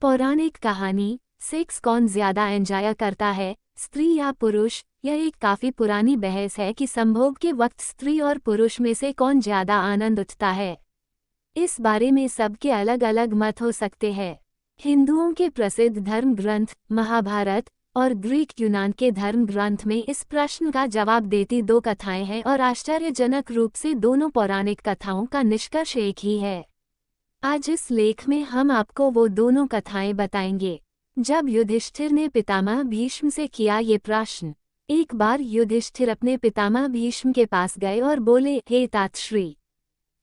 पौराणिक कहानी। सेक्स कौन ज्यादा एंजॉय करता है, स्त्री या पुरुष? यह एक काफी पुरानी बहस है कि संभोग के वक्त स्त्री और पुरुष में से कौन ज्यादा आनंद उठता है। इस बारे में सबके अलग अलग मत हो सकते हैं। हिंदुओं के प्रसिद्ध धर्म ग्रंथ महाभारत और ग्रीक यूनान के धर्म ग्रंथ में इस प्रश्न का जवाब देती दो कथाएं हैं और आश्चर्यजनक रूप से दोनों पौराणिक कथाओं का निष्कर्ष एक ही है। आज इस लेख में हम आपको वो दोनों कथाएं बताएंगे। जब युधिष्ठिर ने पितामह भीष्म से किया ये प्रश्न। एक बार युधिष्ठिर अपने पितामह भीष्म के पास गए और बोले, हे तातश्री,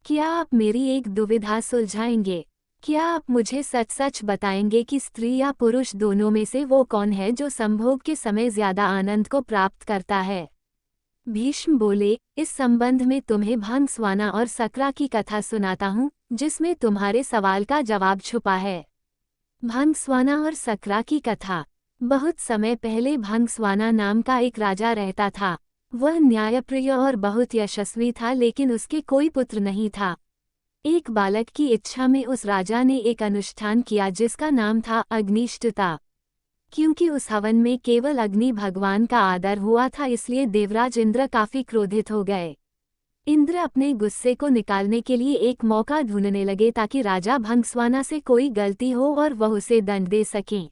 क्या आप मेरी एक दुविधा सुलझाएंगे? क्या आप मुझे सच सच बताएंगे कि स्त्री या पुरुष दोनों में से वो कौन है जो संभोग के समय ज्यादा आनंद को प्राप्त करता है? भीष्म बोले, इस संबंध में तुम्हें भंगस्वाना और सकरा की कथा सुनाता हूँ, जिसमें तुम्हारे सवाल का जवाब छुपा है। भंगस्वाना और सकरा की कथा। बहुत समय पहले भंगस्वाना नाम का एक राजा रहता था। वह न्यायप्रिय और बहुत यशस्वी था, लेकिन उसके कोई पुत्र नहीं था। एक बालक की इच्छा में उस राजा ने एक अनुष्ठान किया जिसका नाम था अग्निष्टता। क्योंकि उस हवन में केवल अग्नि भगवान का आदर हुआ था, इसलिए देवराज इंद्र काफी क्रोधित हो गए। इंद्र अपने गुस्से को निकालने के लिए एक मौका ढूंढने लगे ताकि राजा भंगस्वाना से कोई गलती हो और वह उसे दंड दे सकें।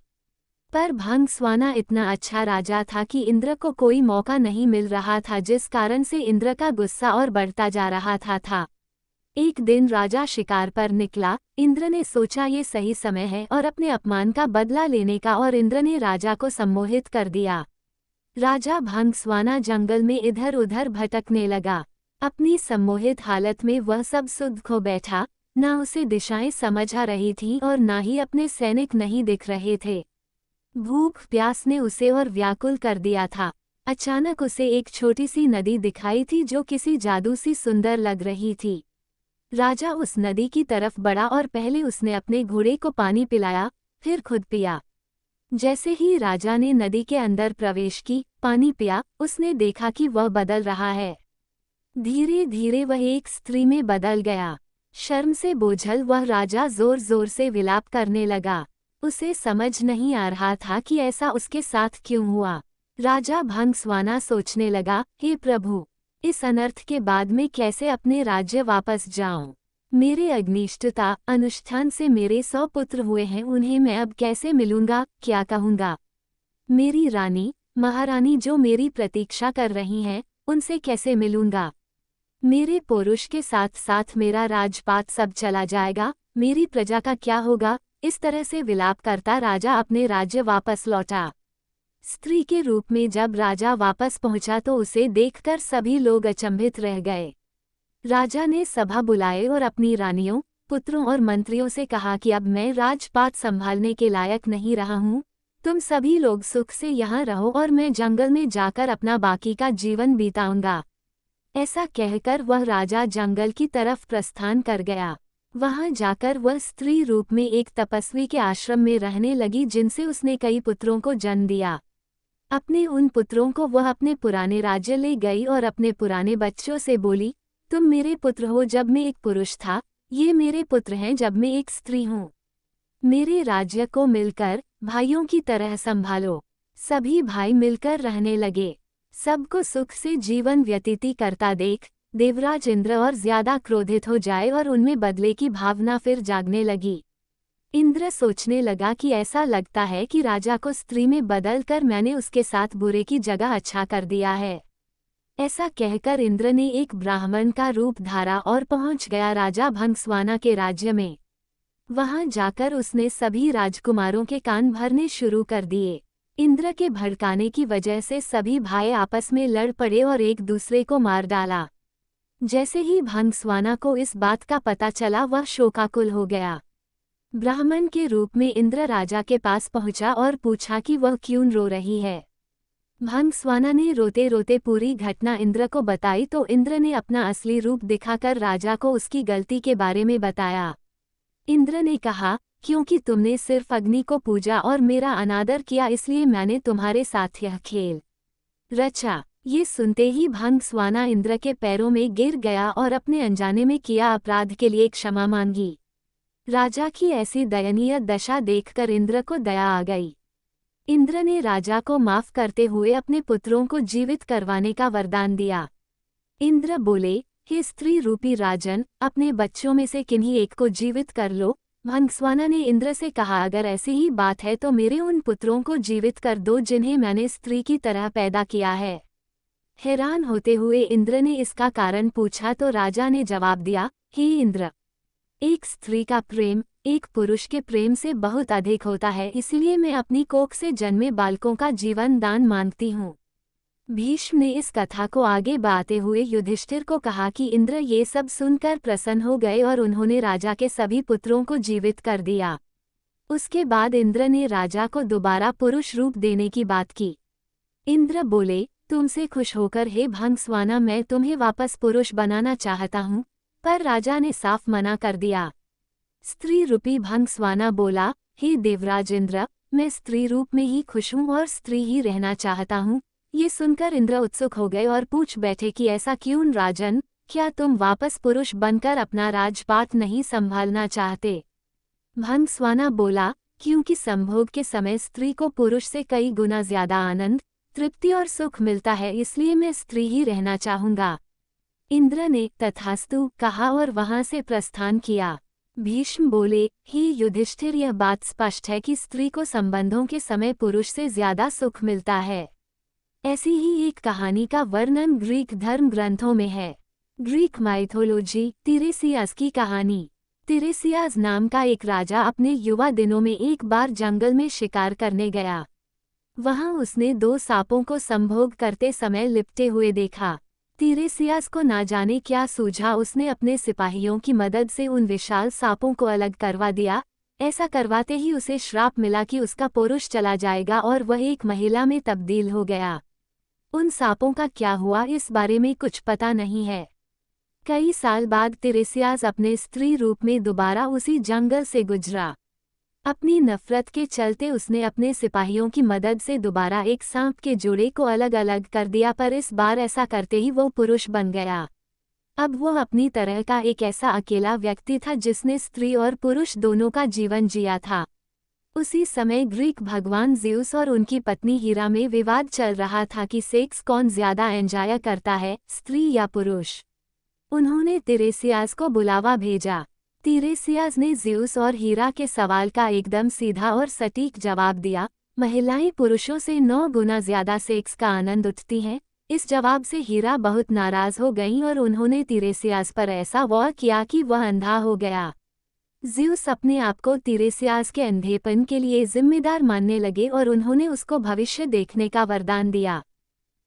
पर भंगस्वाना इतना अच्छा राजा था कि इंद्र को कोई मौका नहीं मिल रहा था, जिस कारण से इंद्र का गुस्सा और बढ़ता जा रहा था। एक दिन राजा शिकार पर निकला। इंद्र ने सोचा ये सही समय है और अपने अपमान का बदला लेने का, और इंद्र ने राजा को सम्मोहित कर दिया। राजा भंगस्वाना जंगल में इधर उधर भटकने लगा। अपनी सम्मोहित हालत में वह सब सुध खो बैठा। न उसे दिशाएं समझ आ रही थीं और न ही अपने सैनिक नहीं दिख रहे थे। भूख प्यास ने उसे और व्याकुल कर दिया था। अचानक उसे एक छोटी सी नदी दिखाई थी जो किसी जादू सी सुंदर लग रही थी। राजा उस नदी की तरफ बढ़ा और पहले उसने अपने घोड़े को पानी पिलाया, फिर खुद पिया। जैसे ही राजा ने नदी के अंदर प्रवेश की, पानी पिया, उसने देखा कि वह बदल रहा है। धीरे धीरे वह एक स्त्री में बदल गया। शर्म से बोझल वह राजा जोर जोर से विलाप करने लगा। उसे समझ नहीं आ रहा था कि ऐसा उसके साथ क्यों हुआ। राजा भंगस्वाना सोचने लगा, हे प्रभु, इस अनर्थ के बाद मैं कैसे अपने राज्य वापस जाऊं? मेरे अग्निष्टता अनुष्ठान से मेरे 100 पुत्र हुए हैं, उन्हें मैं अब कैसे मिलूंगा? क्या कहूंगा? मेरी रानी महारानी जो मेरी प्रतीक्षा कर रही हैं, उनसे कैसे मिलूंगा? मेरे पुरुष के साथ साथ मेरा राजपाट सब चला जाएगा, मेरी प्रजा का क्या होगा? इस तरह से विलाप करता राजा अपने राज्य वापस लौटा। स्त्री के रूप में जब राजा वापस पहुंचा तो उसे देखकर सभी लोग अचंभित रह गए। राजा ने सभा बुलाए और अपनी रानियों, पुत्रों और मंत्रियों से कहा कि अब मैं राजपाट संभालने के लायक नहीं रहा हूँ। तुम सभी लोग सुख से यहाँ रहो और मैं जंगल में जाकर अपना बाकी का जीवन बिताऊंगा। ऐसा कहकर वह राजा जंगल की तरफ प्रस्थान कर गया। वहां जाकर वह स्त्री रूप में एक तपस्वी के आश्रम में रहने लगी, जिनसे उसने कई पुत्रों को जन्म दिया। अपने उन पुत्रों को वह अपने पुराने राज्य ले गई और अपने पुराने बच्चों से बोली, तुम मेरे पुत्र हो जब मैं एक पुरुष था, ये मेरे पुत्र हैं जब मैं एक स्त्री हूँ। मेरे राज्य को मिलकर भाइयों की तरह संभालो। सभी भाई मिलकर रहने लगे। सबको सुख से जीवन व्यतीत करता देख देवराज इंद्र और ज्यादा क्रोधित हो जाए और उनमें बदले की भावना फिर जागने लगी। इंद्र सोचने लगा कि ऐसा लगता है कि राजा को स्त्री में बदलकर मैंने उसके साथ बुरे की जगह अच्छा कर दिया है। ऐसा कहकर इंद्र ने एक ब्राह्मण का रूप धारा और पहुंच गया राजा भंगस्वाना के राज्य में। वहां जाकर उसने सभी राजकुमारों के कान भरने शुरू कर दिए। इंद्र के भड़काने की वजह से सभी भाई आपस में लड़ पड़े और एक दूसरे को मार डाला। जैसे ही भंगस्वाना को इस बात का पता चला, वह शोकाकुल हो गया। ब्राह्मण के रूप में इंद्र राजा के पास पहुंचा और पूछा कि वह क्यों रो रही है। भंगस्वाना ने रोते रोते पूरी घटना इंद्र को बताई तो इंद्र ने अपना असली रूप दिखाकर राजा को उसकी गलती के बारे में बताया। इंद्र ने कहा, क्योंकि तुमने सिर्फ अग्नि को पूजा और मेरा अनादर किया, इसलिए मैंने तुम्हारे साथ यह खेल रचा। ये सुनते ही भंगस्वाना इंद्र के पैरों में गिर गया और अपने अनजाने में किया अपराध के लिए क्षमा मांगी। राजा की ऐसी दयनीय दशा देखकर इंद्र को दया आ गई। इंद्र ने राजा को माफ करते हुए अपने पुत्रों को जीवित करवाने का वरदान दिया। इंद्र बोले, हे स्त्री रूपी राजन, अपने बच्चों में से किन्हीं एक को जीवित कर लो। भंगस्वाना ने इंद्र से कहा, अगर ऐसी ही बात है तो मेरे उन पुत्रों को जीवित कर दो जिन्हें मैंने स्त्री की तरह पैदा किया है। हैरान होते हुए इंद्र ने इसका कारण पूछा तो राजा ने जवाब दिया, हे इंद्र, एक स्त्री का प्रेम एक पुरुष के प्रेम से बहुत अधिक होता है, इसलिए मैं अपनी कोख से जन्मे बालकों का जीवन दान मांगती हूँ। भीष्म ने इस कथा को आगे बढ़ाते हुए युधिष्ठिर को कहा कि इंद्र ये सब सुनकर प्रसन्न हो गए और उन्होंने राजा के सभी पुत्रों को जीवित कर दिया। उसके बाद इंद्र ने राजा को दोबारा पुरुष रूप देने की बात की। इंद्र बोले, तुमसे खुश होकर हे भंगस्वाना, मैं तुम्हें वापस पुरुष बनाना चाहता हूँ, पर राजा ने साफ मना कर दिया। स्त्री रूपी भंगस्वाना बोला, हे देवराज इंद्र, मैं स्त्री रूप में ही खुश हूँ और स्त्री ही रहना चाहता हूँ। ये सुनकर इंद्र उत्सुक हो गए और पूछ बैठे कि ऐसा क्यों राजन, क्या तुम वापस पुरुष बनकर अपना राजपाट नहीं संभालना चाहते? भंगस्वाना बोला, क्योंकि संभोग के समय स्त्री को पुरुष से कई गुना ज्यादा आनंद, तृप्ति और सुख मिलता है, इसलिए मैं स्त्री ही रहना चाहूंगा। इंद्र ने तथास्तु कहा और वहां से प्रस्थान किया। भीष्म बोले, हे युधिष्ठिर, यह बात स्पष्ट है कि स्त्री को संबंधों के समय पुरुष से ज्यादा सुख मिलता है। ऐसी ही एक कहानी का वर्णन ग्रीक धर्म ग्रंथों में है। ग्रीक माइथोलॉजी, तिरेसियास की कहानी। तिरेसियास नाम का एक राजा अपने युवा दिनों में एक बार जंगल में शिकार करने गया। वहां उसने 2 सांपों को संभोग करते समय लिपटे हुए देखा। तिरेसियास को ना जाने क्या सूझा, उसने अपने सिपाहियों की मदद से उन विशाल सांपों को अलग करवा दिया। ऐसा करवाते ही उसे श्राप मिला कि उसका पुरुष चला जाएगा और वह एक महिला में तब्दील हो गया। उन सांपों का क्या हुआ इस बारे में कुछ पता नहीं है। कई साल बाद तिरेसियास अपने स्त्री रूप में दोबारा उसी जंगल से गुजरा। अपनी नफरत के चलते उसने अपने सिपाहियों की मदद से दोबारा एक सांप के जोड़े को अलग अलग कर दिया, पर इस बार ऐसा करते ही वो पुरुष बन गया। अब वो अपनी तरह का एक ऐसा अकेला व्यक्ति था जिसने स्त्री और पुरुष दोनों का जीवन जिया था। उसी समय ग्रीक भगवान ज़्यूस और उनकी पत्नी हीरा में विवाद चल रहा था कि सेक्स कौन ज्यादा एंजॉय करता है, स्त्री या पुरुष। उन्होंने तिरेसियास को बुलावा भेजा। तिरेसियास ने ज़्यूस और हीरा के सवाल का एकदम सीधा और सटीक जवाब दिया, महिलाएं पुरुषों से 9 गुना ज्यादा सेक्स का आनंद उठाती हैं। इस जवाब से हीरा बहुत नाराज हो गईं और उन्होंने तिरेसियास पर ऐसा वार किया कि वह अंधा हो गया। ज़्यूस अपने आप को तिरेसियास के अंधेपन के लिए जिम्मेदार मानने लगे और उन्होंने उसको भविष्य देखने का वरदान दिया।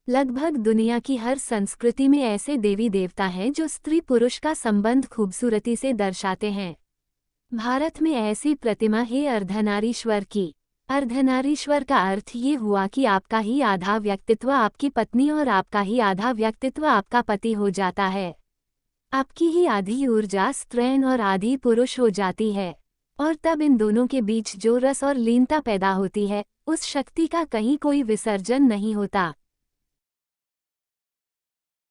लगभग दुनिया की हर संस्कृति में ऐसे देवी देवता हैं जो स्त्री पुरुष का संबंध खूबसूरती से दर्शाते हैं। भारत में ऐसी प्रतिमा है अर्धनारीश्वर की। अर्धनारीश्वर का अर्थ ये हुआ कि आपका ही आधा व्यक्तित्व आपकी पत्नी और आपका ही आधा व्यक्तित्व आपका पति हो जाता है। आपकी ही आधी ऊर्जा स्त्रीण और आधी पुरुष हो जाती है, और तब इन दोनों के बीच जो रस और लीनता पैदा होती है, उस शक्ति का कहीं कोई विसर्जन नहीं होता।